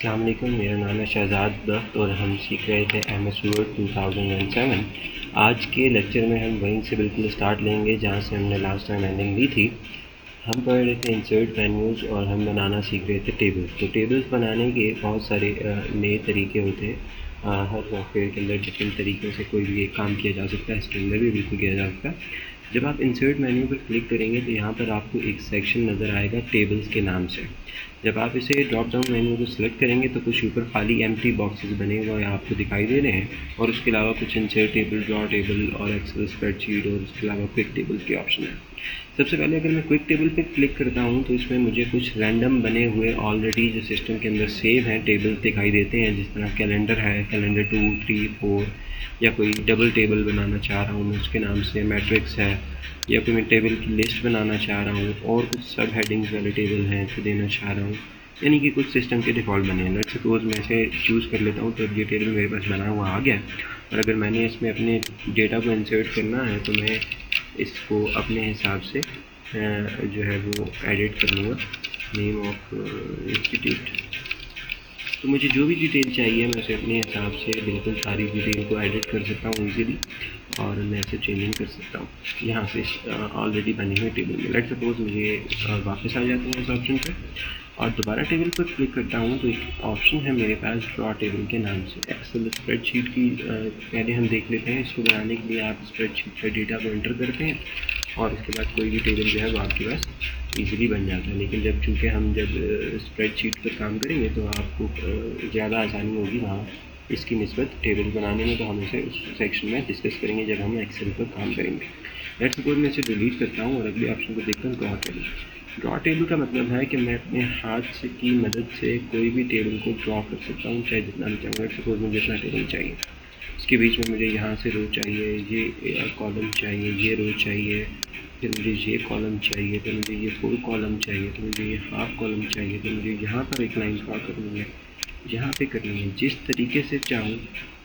अस्सलाम वालेकुम, मेरा नाम है शहजाद बख्त और हम सीख रहे थे MS Word 2007। आज के लेक्चर में हम वहीं से बिल्कुल स्टार्ट लेंगे जहाँ से हमने लास्ट टाइम एंडिंग ली थी। हम पढ़ रहे थे इंसर्ट मेन्यूज़ और हम बनाना सीख रहे थे टेबल्स। तो टेबल्स बनाने के बहुत सारे नए तरीके होते हैं। हर सॉफ्टवेयर के अंदर डिफरेंट तरीक़ों से कोई भी एक काम किया जा सकता है, इसके अंदर भी बिल्कुल किया जा सकता है। जब आप इंसर्ट मेन्यू पर क्लिक करेंगे तो यहाँ पर आपको एक सेक्शन नज़र आएगा टेबल्स के नाम से। जब आप इसे ड्रॉप डाउन मेन्यू को सिलेक्ट करेंगे तो कुछ ऊपर खाली एम्प्टी बॉक्सेस बने हुए आपको दिखाई दे रहे हैं और उसके अलावा कुछ इंसर्ट टेबल, ड्रॉ टेबल और एक्सेल स्प्रेडशीट और उसके अलावा क्विक टेबल के ऑप्शन है। सबसे पहले अगर मैं क्विक टेबल पे क्लिक करता हूँ तो इसमें मुझे कुछ रैंडम बने हुए ऑलरेडी जो सिस्टम के अंदर सेव हैं टेबल दिखाई देते हैं, जिस तरह कैलेंडर है, कैलेंडर 2, 3, 4, या कोई डबल टेबल बनाना चाह रहा हूँ मैं उसके नाम से, मैट्रिक्स है, या कोई मैं टेबल की लिस्ट बनाना चाह रहा हूँ और कुछ सब हेडिंग्स वाले टेबल हैं तो देना चाह रहा हूँ, यानी कि कुछ सिस्टम के डिफ़ॉल्ट बने हैं। लेट्स सपोज मैं इसे चूज़ कर लेता हूँ तो ये टेबल मेरे पास बना हुआ आ गया। और अगर मैंने इसमें अपने डेटा को इंसर्ट करना है तो मैं इसको अपने हिसाब से जो है वो एडिट कर लूँगा, नेम ऑफ इंस्टीट्यूट। तो मुझे जो भी डिटेल चाहिए मैं उसे अपने हिसाब से बिल्कुल सारी डिटेल को एडिट कर सकता हूँ ईजीली और मैं इसे चेंजिंग कर सकता हूँ यहाँ से ऑलरेडी बने हुए टेबल में। लेट्स सपोज मुझे वापस आ जाते हैं इस ऑप्शन पर और दोबारा टेबल पर क्लिक करता हूँ तो एक ऑप्शन है मेरे पास ड्रॉ टेबल के नाम से। एक्सेल स्प्रेडशीट की पहले हम देख लेते हैं। इसको बनाने के लिए आप स्प्रेडशीट पर डेटा को एंटर करते हैं और इसके बाद कोई भी टेबल जो है वो आपके पास ईज़िली बन जाता है। लेकिन चूँकि हम जब स्प्रेडशीट पर काम करेंगे तो आपको ज़्यादा आसानी होगी वहाँ इसकी निस्बत टेबल बनाने में, तो हम इसे उस सेक्शन में डिस्कस करेंगे जब हम एक्सेल पर काम करेंगे। लेट्स सपोज मैं इसे डिलीट करता हूँ और अगले ऑप्शन को देखता हूँ ड्रॉ टेबल। ड्रॉ टेबल का मतलब है कि मैं अपने हाथ से की मदद से कोई भी टेबल को ड्रॉ कर सकता हूँ, चाहे जितना भी चाहूँ। लेट्स सपोज मुझे इतना टेबल चाहिए, इसके बीच में मुझे यहाँ से रो चाहिए, ये कॉलम चाहिए, ये रो चाहिए, फिर मुझे ये कॉलम चाहिए, फिर मुझे ये फुल कॉलम चाहिए, तो मुझे ये हाफ कॉलम चाहिए, तो मुझे यहाँ पर एक लाइन ड्रॉ करनी है, यहाँ पे करनी है। जिस तरीके से चाहूँ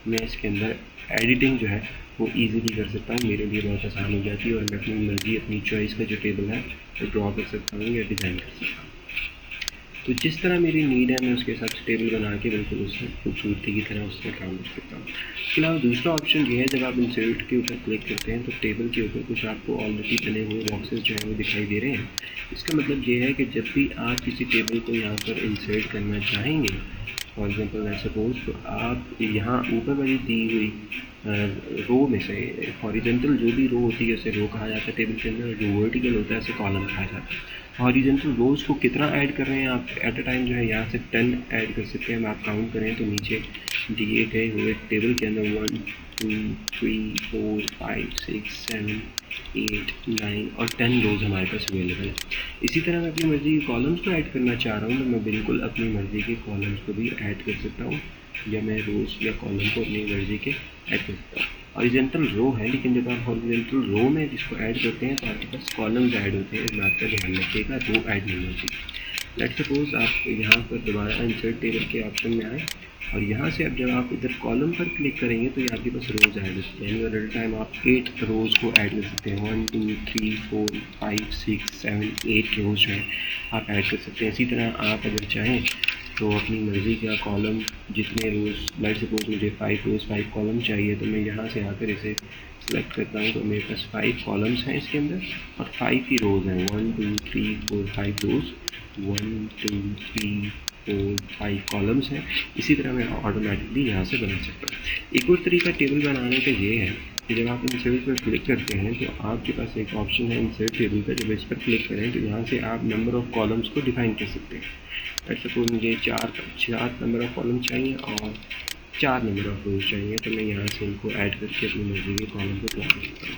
मैं इसके अंदर एडिटिंग जो है वो इजीली कर सकता हूँ, मेरे लिए बहुत आसान हो जाती है और मैं अपनी मर्ज़ी, अपनी चॉइस का जो टेबल है वो ड्रॉ कर सकता हूँ या डिज़ाइन कर सकता हूँ। तो जिस तरह मेरी नीड है मैं उसके हिसाब से टेबल बना के बिल्कुल उसमें खूबसूरती की तरह उसमें काम कर सकता हूँ। इसके अलावा दूसरा ऑप्शन ये है, जब आप इंसर्ट के ऊपर क्लिक करते हैं तो टेबल के ऊपर कुछ आपको ऑलरेडी बने हुए बॉक्सेस जो है वो दिखाई दे रहे हैं। इसका मतलब ये है कि जब भी आप किसी टेबल को यहाँ पर इंसर्ट करना चाहेंगे, फॉर एग्जांपल लेट्स सपोज, तो आप यहाँ ऊपर वाली दी हुई रो में से हॉरिजेंटल जो भी रो होती है उसे रो कहा जाता है टेबल के अंदर, जो वर्टिकल होता है उसे कॉलम कहा जाता है। हॉरिजेंटल रोज़ को कितना ऐड कर रहे हैं आप एट अ टाइम जो है यहाँ से 10 ऐड कर सकते हैं। आप काउंट करें तो नीचे दिए गए हुए टेबल के अंदर 1, 2, 3, 4, 5, 6, 7, 8, 9 और 10 रोज़ हमारे पास अवेलेबल है। इसी तरह मैं अपनी मर्ज़ी के कॉलम्स को ऐड करना चाह रहा हूँ तो मैं बिल्कुल अपनी मर्ज़ी के कॉलम्स को भी ऐड कर सकता हूँ, या मैं रोज़ या कॉलम को अपनी मर्ज़ी के ऐड कर सकता हूँ। हॉरिजेंटल रो है, लेकिन जब आप हॉरिजेंटल रो में जिसको ऐड करते हैं तो आपके पास कॉलम्स ऐड होते हैं, इस बात का ध्यान रखिएगा, रो ऐड नहीं होती। लेट्स सपोज आप यहाँ पर दोबारा इंसर्ट टेबल के ऑप्शन में आए और यहाँ से अब जब आप इधर कॉलम पर क्लिक करेंगे तो ये आपके पास रोज़ ऐड होती है, यानी एट अ टाइम आप 8 रोज़ को ऐड कर सकते हैं। 1, 2, 3, 4, 5, 6, 7, 8 रोज़ जो है आप ऐड कर सकते हैं। इसी तरह आप अगर चाहें तो अपनी मर्ज़ी का कॉलम जितने रोज़, लेट्स सपोज मुझे 5 रोज़ 5 कॉलम चाहिए तो मैं यहाँ से आकर इसे सेलेक्ट करता हूँ तो मेरे पास 5 कॉलम्स हैं इसके अंदर और 5 ही रोज़ हैं। 1, 2, 3, 4, 5 रोज़, 1, 2, 3, 4, 5 कॉलम्स हैं। इसी तरह मैं ऑटोमेटिकली यहाँ से बना सकता हूँ। एक और तरीका टेबल बनाने का ये है कि जब आप इंसर्ट पर क्लिक करते हैं तो आपके पास एक ऑप्शन है इंसर्ट टेबल का, जब इस पर क्लिक करें तो यहाँ से आप नंबर ऑफ़ कॉलम्स को डिफ़ाइन कर सकते हैं। लेट्स सपोज मुझे 4 नंबर ऑफ़ कॉलम चाहिए और 4 नंबर ऑफ़ रोज चाहिए, तो मैं यहाँ से इनको ऐड करके अपनी मर्ज़ी के कॉलम को ड्रॉ कर सकता हूँ।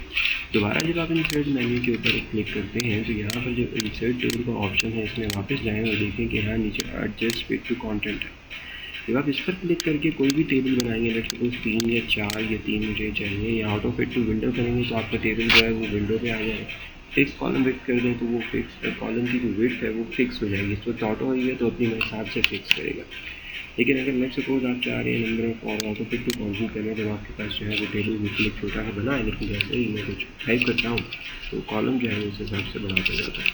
दोबारा जब आप इंसर्ट मेन्यू के ऊपर क्लिक करते हैं तो यहाँ पर जो इंसर्ट टेबल का ऑप्शन है इसमें वापस जाएँ और देखें कि यहाँ नीचे एडजस्ट फिट टू कंटेंट है। जब आप इस पर क्लिक करके कोई भी टेबल बनाएंगे, लेट्स सपोज 3 या 4 या 3 मुझे चाहिए, या ऑटो फिट टू विंडो करेंगे तो आपका टेबल जो है वो विंडो पे आ जाएगा। फिक्स कॉलम विड्थ कर दें तो वो फिक्स कॉलम की जो विड्थ है वो फिक्स हो जाएगी। इस वक्त ऑटो ही है तो अपनी हिसाब से फिक्स करेगा। लेकिन अगर लेट्स सपोज आप चाह रहे हैं नंबर और ऑटो फिट टू कॉन्फिग करें तो आपके पास जो है वो टेबल बिल्कुल एक छोटा सा बना है, लेकिन जैसे ही मैं कुछ टाइप करता हूँ तो कॉलम जो है उस हिसाब से बनाता जाता है।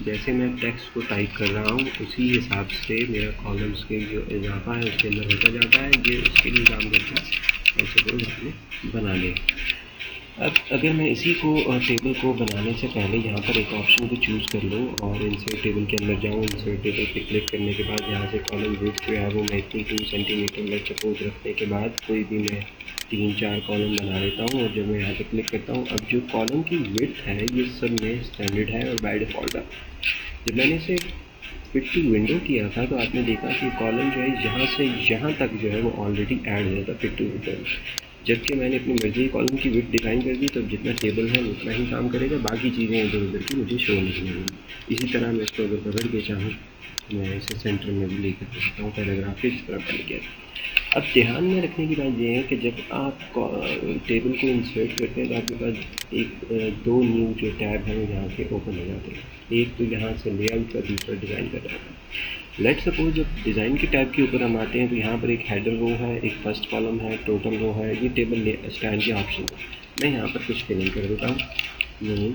जैसे मैं टेक्स्ट को टाइप कर रहा हूँ उसी हिसाब से मेरा कॉलम्स के जो इजाफा है उसके अंदर होता जाता है। ये उसके लिए काम करता है। ऐसे को हमने बना लिया। अब अगर मैं इसी को टेबल को बनाने से पहले यहाँ पर एक ऑप्शन को चूज़ कर लूँ और इंसर्ट टेबल के अंदर जाऊँ। इंसर्ट टेबल पे क्लिक करने के बाद यहाँ से कॉलम विड्थ जो है वो मैं इतनी 2 सेंटीमीटर लेट सपोज रखने के बाद कोई भी मैं 3-4 कॉलम बना लेता हूँ। और जब मैं यहाँ पर क्लिक करता हूँ, अब जो कॉलम की विड्थ है ये सब में स्टैंडर्ड है और बाय डिफ़ॉल्ट है। जब मैंने इसे फिट टू विंडो किया था तो आपने देखा कि कॉलम जो है यहाँ से यहाँ तक जो है वो ऑलरेडी ऐड हो जाता फिट टू विंडो। जबकि मैंने अपनी मर्जी कॉलम की विड्थ डिफाइन कर दी, तो जितना टेबल है उतना ही काम करेगा, बाकी चीज़ें इधर उधर की मुझे शो नहीं होंगी। इसी तरह मैं इसको अगर पकड़ के चाहूँ मैं इसे सेंटर में भी लेकर सकता हूँ। पैराग्राफ इस तरह बन गया। अब ध्यान में रखने की बात यह है कि जब आप टेबल को इंसर्ट करते हैं तो आपके पास एक 2 न्यू जो टैब हैं वो यहाँ के ओपन हो जाते हैं। एक तो यहाँ से लेआउट का, दूसरा डिज़ाइन का टैब। लेट सपोज जब डिज़ाइन के टैब के ऊपर हम आते हैं तो यहाँ पर एक हेडर रो है, एक फर्स्ट कॉलम है, टोटल रो है, ये टेबल स्टैंड के ऑप्शन है। मैं यहाँ पर कुछ फिलिंग कर देता हूँ। नेम,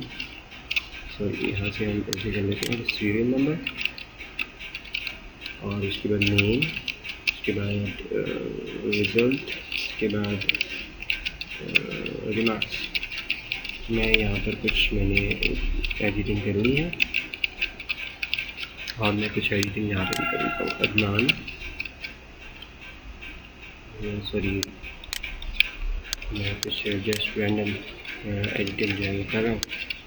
सॉरी यहाँ से हम ऐसे कर लेते हैं सीरियल नंबर और उसके बाद नेम, उसके बाद रिज़ल्ट, उसके बाद रिमार्क्स। मैं यहाँ पर कुछ मैंने एडिटिंग कर ली है और मैं कुछ एडिटिंग यहाँ पर भी कर देता हूँ। अदनान, सॉरी मैं कुछ जस्ट रैंडम एडिटिंग जो है कर रहा हूँ,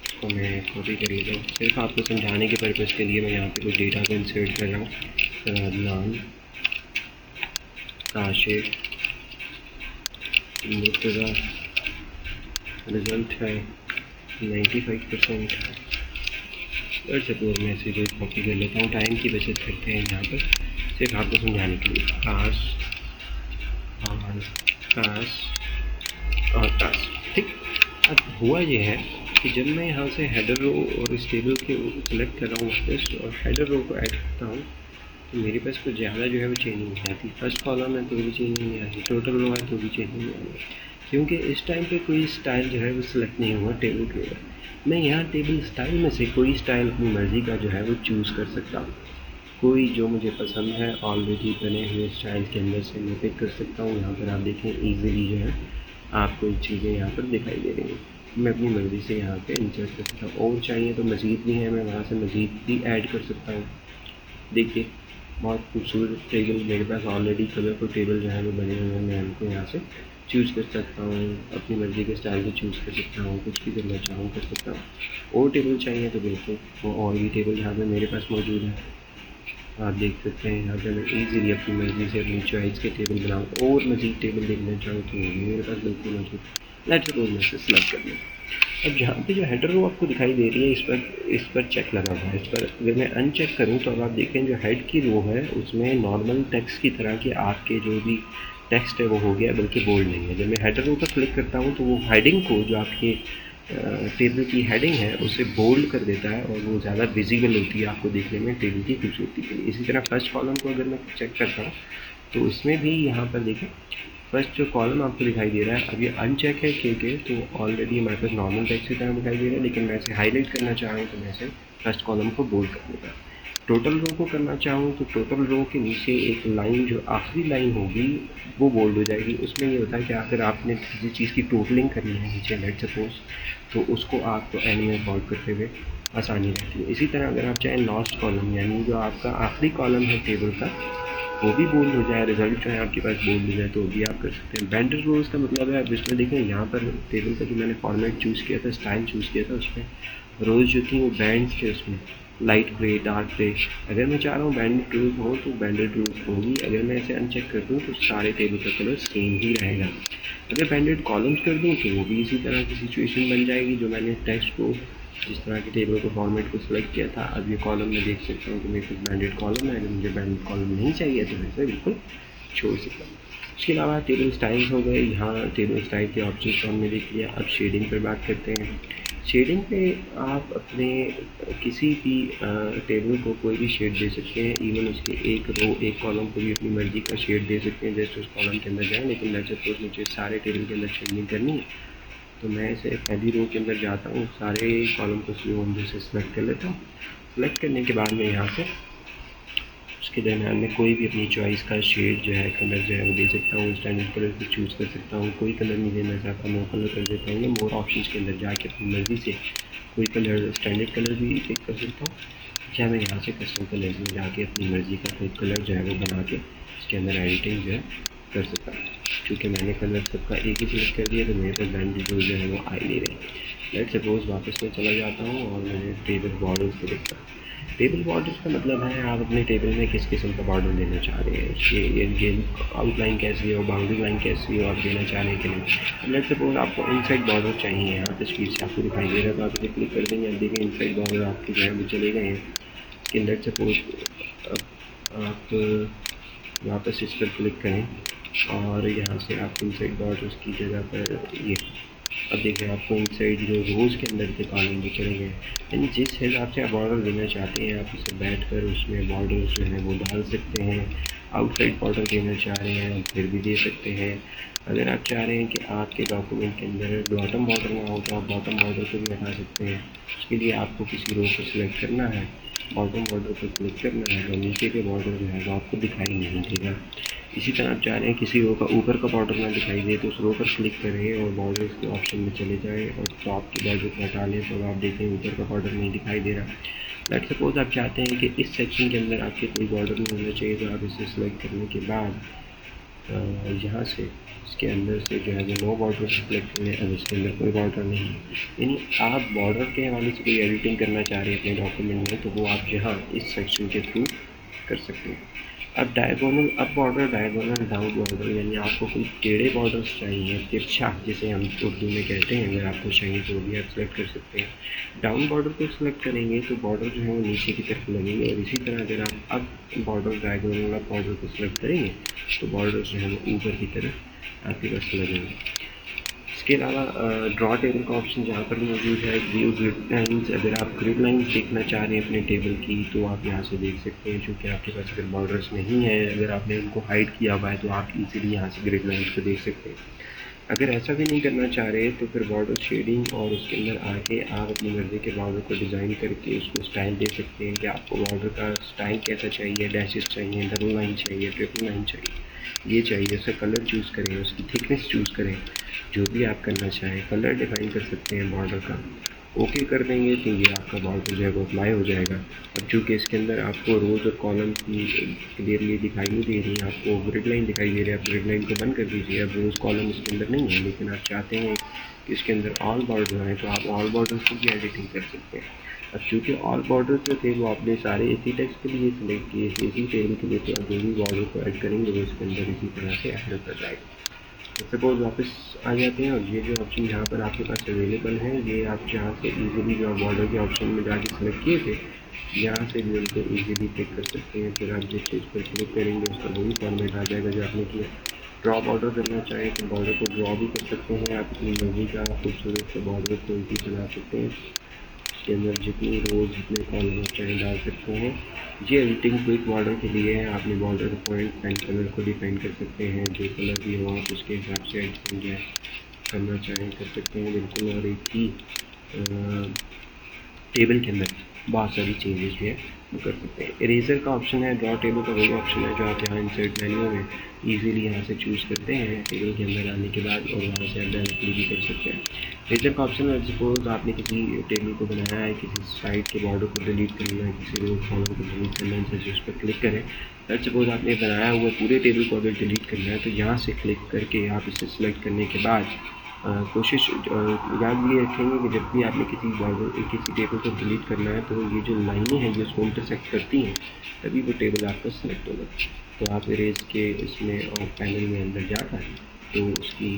उसको मैं कॉपी कर लेता हूँ। सिर्फ आपको समझाने के पर्पज़ के लिए मैं यहाँ पे कुछ डेटा को इंसर्ट कर रहा हूँ। अदनान, काशिफ, मुर्तज़ा, रिज़ल्ट है 95%। और सपोज मैं इसे कॉपी कर लेता हूँ। टाइम की बचत करते हैं यहाँ पर सिर्फ आपको समझाने के लिए। काश और काश, ठीक। अब हुआ ये है कि जब मैं यहाँ से हेडर रो और इस टेबल के सेलेक्ट कर रहा हूँ फर्स्ट और हेडर रो को ऐड करता हूँ तो मेरे पास कुछ ज़्यादा जो है वो चेंजिंग नहीं आती। फर्स्ट कॉलम है तो भी चेंजिंग नहीं आती, टोटल रो है तो भी चेंजिंग नहीं आती, क्योंकि इस टाइम पे कोई स्टाइल जो है वो सिलेक्ट नहीं हुआ टेबल के ऊपर। मैं यहाँ टेबल स्टाइल में से कोई स्टाइल अपनी मर्ज़ी का जो है वो चूज़ कर सकता हूँ। कोई जो मुझे पसंद है ऑलरेडी बने हुए स्टाइल के अंदर से मैं पिक कर सकता हूँ। यहाँ पर आप देखें ईज़िली जो है आपको ये चीज़ें यहाँ पर दिखाई दे रही हैं। मैं अपनी मर्ज़ी से यहाँ पे इंसर्ट कर सकता हूँ और चाहिए तो मज़ीद भी है, मैं वहाँ से मज़ीद भी ऐड कर सकता हूँ। देखिए बहुत खूबसूरत टेबल मेरे पास ऑलरेडी कलरफुल टेबल जो है वो बने हुए हैं। मैं उनको यहाँ से चूज़ कर सकता हूँ, अपनी मर्ज़ी के स्टाइल को चूज़ कर सकता हूँ, कुछ भी करना चाहूँ कर सकता हूँ। और टेबल चाहिए तो बिल्कुल वो और भी टेबल यहाँ पर मेरे पास मौजूद है। आप देख सकते हैं यहाँ पे मैं ईज़िली अपनी मर्ज़ी से अपनी चॉइस के टेबल बनाऊँ और मज़ीद टेबल देखना चाहूँ तो मेरे पास बिल्कुल मौजूद। लेट्स सपोज मैं इसे सेलेक्ट कर लूँ। अब यहाँ पे जो हेडर रो आपको दिखाई दे रही है इस पर चेक लगा हुआ है। इस पर अगर मैं अनचेक करूँ तो अब आप देखें जो हेड की रो है उसमें नॉर्मल टेक्स्ट की तरह के आपके जो भी टेक्स्ट है वो हो गया, बल्कि बोल्ड नहीं है। जब मैं हेडर रो पर क्लिक करता हूँ तो वो हेडिंग को जो आपकी टेबल की हेडिंग है उसे बोल्ड कर देता है और वो ज़्यादा विजिबल होती है आपको देखने में टेबल की खूबसूरती के लिए। इसी तरह फर्स्ट कॉलम को अगर मैं चेक करता हूँ तो उसमें भी यहाँ पर देखें फर्स्ट जो कॉलम आपको दिखाई दे रहा है अब ये अनचेक है क्योंकि तो ऑलरेडी हमारे पास नॉर्मल टेक्स्ट की तरह दिखाई दे रहा है, लेकिन मैं इसे हाईलाइट करना चाहूँ तो मैं इसे फर्स्ट कॉलम को बोल्ड कर दूँगा। टोटल रो को करना चाहूँ तो टोटल रो के नीचे एक लाइन जो आखिरी लाइन होगी वो बोल्ड हो जाएगी। उसमें ये होता है कि अगर आपने किसी चीज़ की टोटलिंग करनी है नीचे लेट सपोज तो उसको आपको एंड में रिकॉर्ड करते हुए आसानी रहती है। इसी तरह अगर आप चाहें लास्ट कॉलम यानी जो आपका आखिरी कॉलम है टेबल का वो भी बोल्ड हो जाए, रिजल्ट जो है आपके पास बोल्ड हो जाए तो वो भी आप कर सकते हैं। बैंडेड रोज़ का मतलब है, अब इसमें देखें यहाँ पर टेबल का जो मैंने फॉर्मेट चूज़ किया था, स्टाइल चूज़ किया था, उसमें रोज़ जो थी वो बैंड्स थे, उसमें लाइट ग्रे, डार्क ग्रे। अगर मैं चाह रहा हूँ बैंडेड रोज़ हो तो बैंडेड रोज़ होगी। अगर मैं इसे अनचेक कर दूँ तो सारे टेबल का कलर सेम ही रहेगा। अगर बैंडेड कॉलम्स कर दूँ तो वो भी इसी तरह की सिचुएशन बन जाएगी। जो मैंने टेक्स्ट को जिस तरह के टेबल को फॉर्मेट को सिलेक्ट किया था, अब ये कॉलम में देख सकता हूँ कि मेरे पास बैंडेड कॉलम है। अगर मुझे बैंडेड कॉलम नहीं चाहिए तो मैं इसे बिल्कुल छोड़ सकता हूँ। उसके अलावा टेबल स्टाइल्स हो गए। यहाँ टेबल स्टाइल के ऑप्शन को हमने देख लिया। अब शेडिंग पर बात करते हैं। शेडिंग पे आप अपने किसी भी टेबल को कोई भी शेड दे सकते हैं। इवन उसके एक रो एक कॉलम को भी अपनी मर्ज़ी का शेड दे सकते हैं जैसे उस कॉलम के अंदर जाएँ। लेकिन लेट्स सपोज मुझे सारे टेबल के अंदर शेडिंग करनी है तो मैं इसे पहली रो के अंदर जाता हूँ, सारे कॉलम को स्लो अंदर से सेलेक्ट कर लेता हूँ, सेलेक्ट करने के बाद मैं यहाँ से उसके दरम्यान में कोई भी अपनी चॉइस का शेड जो है, कलर जो है वो दे सकता हूँ। स्टैंडर्ड कलर को चूज़ कर सकता हूँ। कोई कलर नहीं देना चाहता, नो कलर कर देता हूँ। या मोर ऑप्शंस के अंदर जाके अपनी मर्ज़ी से कोई कलर, स्टैंडर्ड कलर भी पिक कर सकता हूँ, या मैं यहाँ से कस्टम कलर में जाके अपनी मर्ज़ी का कोई कलर जो है वो बना के इसके अंदर एडिटिंग जो है कर सकता हूँ। क्योंकि मैंने कलर सबका एक ही सिलेक्ट कर दिया तो मेरे पास ब्रांड जो है वो आ ही नहीं रही। लेट सपोज वापस मैं चला जाता हूँ और मैंने टेबल बॉर्डर्स को देखता हूँ। टेबल बॉर्डर्स का मतलब है आप अपने टेबल में किस किस्म का बॉर्डर देना चाह रहे हैं, उसकी ये आउटलाइन कैसी हो, बाउंड्री लाइन कैसी हो, आप देना चाह रहे हैं कि नहीं। लेट सपोज आपको इनसाइड बॉर्डर चाहिए, यहाँ तस्वीर से आपको दिखाई दे रहा है तो आप इसे क्लिक कर देंगे। आप देखें इनसाइड बॉर्डर आपके जो है वो चले गए हैं कि लेट सपोज आप वापस इस पर क्लिक करें और यहाँ से आप इनसाइड बॉर्डर्स की जगह पर ये अब देखें आपको इनसाइड जो रोज़ के अंदर के कॉलम भी चले गए। यानी जिस हिसाब से आप बॉर्डर देना चाहते हैं आप इसे बैठ कर उसमें बॉर्डर जो है वो डाल सकते हैं। आउटसाइड बॉर्डर देना चाह रहे हैं फिर भी दे सकते हैं। अगर आप चाह रहे हैं कि आपके डॉक्यूमेंट के अंदर बॉटम बॉर्डर ना हो तो आप बॉटम बॉर्डर को भी हटा सकते हैं। उसके लिए आपको किसी रो को सिलेक्ट करना है, बॉटम बॉर्डर पर क्लिक करना है और नीचे के बॉर्डर जो है वो आपको दिखाई नहीं देगा। इसी तरह आप चाह रहे हैं किसी रो का ऊपर का बॉर्डर ना दिखाई दे तो उस रो पर क्लिक करें और बॉर्डर्स के ऑप्शन में चले जाएं और टॉप के बॉर्डर को हटा लें तो आप देखें ऊपर का बॉर्डर नहीं दिखाई दे रहा। लेट सपोज आप चाहते हैं कि इस सेक्शन के अंदर आपके कोई बॉर्डर नहीं होना चाहिए तो आप इसे सिलेक्ट करने के बाद यहाँ से इसके अंदर से जो है वो नो बॉर्डर सेलेक्ट करें। अब इसके अंदर कोई बॉर्डर नहीं है, यानी आप बॉर्डर के हवाले से कोई एडिटिंग करना चाह रहे हैं अपने डॉक्यूमेंट में तो वो आप यहाँ इस सेक्शन के थ्रू कर सकते हैं। अब diagonal up border, diagonal down border, यानी आपको कोई टेढ़े बॉर्डर्स चाहिए, तिरछा जिसे हम उर्दू में कहते हैं, अगर आपको चाहिए तो भी आप सेलेक्ट कर सकते हैं। डाउन बॉर्डर को सिलेक्ट करेंगे तो बॉर्डर जो है वो नीचे की तरफ लगेंगे और इसी तरह अगर आप up border, diagonal up border को सिलेक्ट करेंगे तो बॉर्डर जो है वो ऊपर की तरफ आपके पास लगेंगे। इसके अलावा ड्रॉ टेबल का ऑप्शन जहाँ पर मौजूद है। व्यू ग्रिड लाइन्स, अगर आप ग्रिड लाइन्स देखना चाह रहे हैं अपने टेबल की तो आप यहाँ से देख सकते हैं। चूँकि आपके पास अगर बॉर्डर्स नहीं है, अगर आपने उनको हाइड किया हुआ है तो आप इजीली यहाँ से ग्रिड लाइन्स को देख सकते हैं। अगर ऐसा भी नहीं करना चाह रहे तो फिर बॉर्डर शेडिंग और उसके अंदर आके आप अपनी मर्ज़ी के बॉर्डर को डिज़ाइन करके उसको स्टाइल दे सकते हैं कि आपको बॉर्डर का स्टाइल कैसा चाहिए, डैशेस चाहिए, डबल लाइन चाहिए, ट्रिपल लाइन चाहिए, ये चाहिए। उसका कलर चूज़ करें, उसकी थिकनेस चूज़ करें, जो भी आप करना चाहें। कलर डिफाइन कर सकते हैं बॉर्डर का। ओके कर देंगे तो ये आपका बॉर्डर जो है वो अप्लाई हो जाएगा। अब चूँकि इसके अंदर आपको रोज़ और कॉलम की क्लियरली दिखाई नहीं दे रही, आपको ग्रिड लाइन दिखाई दे रही है, आप ग्रिड लाइन को बंद कर दीजिए। अब रोज़ कॉलम इसके अंदर नहीं है लेकिन आप चाहते हैं कि इसके अंदर ऑल बॉर्डर है तो आप ऑल बॉर्डर्स को भी एडिटिंग कर सकते हैं। अब चूँकि ऑल बॉर्डर जो थे वो आपने सारे इसी टेक्स्ट के लिए सिलेक्ट किए थे, इसी टेबल के लिए, तो जो भी बॉर्डर को ऐड करेंगे वो इसके अंदर इसी तरह से ऐड होता जाएगा। सपोज वापस आ जाते हैं और ये जो ऑप्शन यहाँ पर आपके पास अवेलेबल है ये आप जहाँ से इजीली जो बॉर्डर के ऑप्शन में जाके सेलेक्ट किए थे यहाँ से भी उनको इजीली पिक कर सकते हैं। फिर आप जिस चीज़ पर क्लिक करेंगे उसका वही फॉर्मेट आ जाएगा जो आपने किया। ड्रॉ बॉर्डर करना चाहें तो बॉर्डर को ड्रॉ भी कर सकते हैं। आप अपनी मर्जी का खूबसूरत से बॉर्डर कोई भी बना सकते हैं। इसके अंदर जितनी रोज जितने कॉलम चाहें डाल सकते हैं। ये एडिटिंग क्विक बॉर्डर के लिए है। अपने बॉर्डर पॉइंट एंड कलर को डिफाइन कर सकते हैं, जो कलर भी हो आप उसके हिसाब से एडिटिंग जो है करना चाहें कर सकते हैं बिल्कुल। और एक ही टेबल के अंदर बहुत सारी चेंजेस भी है वो कर सकते हैं। इरेजर का ऑप्शन है, ड्रॉ टेबल का वही ऑप्शन है जो आप यहाँ इंसर्ट मेन्यू में इजीली यहाँ से चूज़ करते हैं टेबल के अंदर आने के बाद और वहाँ से आप डायरेक्टली भी कर सकते हैं। इरेजर का ऑप्शन है, सपोज आपने किसी टेबल को बनाया है, किसी साइड के बॉर्डर को डिलीट करना है, किसी रो कॉलम को डिलीट करना है, जैसे उस पर क्लिक करें। सपोज आपने बनाया हुआ पूरे टेबल को अगर डिलीट करना है तो यहाँ से क्लिक करके आप इसे सिलेक्ट करने के बाद कोशिश याद ये रखेंगे कि जब भी आपने किसी बॉर्डर किसी टेबल को डिलीट करना है तो ये जो लाइनें हैं जो उसको इंटरसेक्ट करती हैं तभी वो टेबल आपका सेलेक्ट होगा। तो आप इरेज के इसमें और पैनल में अंदर जाकर तो उसकी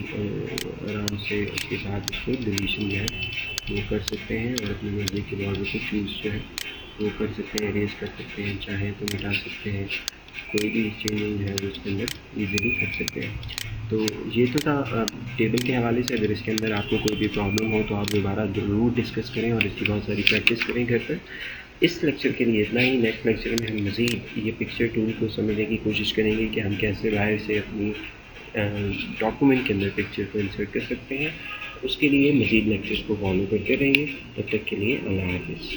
आराम से उसके साथ उसको डिलीशन जो है वो कर सकते हैं और अपनी मर्ज़ी के बॉर्डर को चूज़ जो है वो कर सकते हैं, इरेज कर सकते हैं, चाहें तो मिटा सकते हैं। कोई भी चेंजिंग है वो उसके अंदर ईजिली कर सकते हैं। तो ये तो था टेबल के हवाले से। अगर इसके अंदर आपको कोई भी प्रॉब्लम हो तो आप दोबारा ज़रूर डिस्कस करें और इसकी बहुत सारी प्रैक्टिस करें घर पर। इस लेक्चर के लिए इतना ही। नेक्स्ट लेक्चर में हम मज़ीद ये पिक्चर टूल को समझने की कोशिश करेंगे कि हम कैसे बाहर से अपनी डॉक्यूमेंट के अंदर पिक्चर को इंसर्ट कर सकते हैं। उसके लिए मज़ीद लेक्चर्स को फॉलो करते रहिए। तब तक के लिए अल्लाह हाफ़िज़।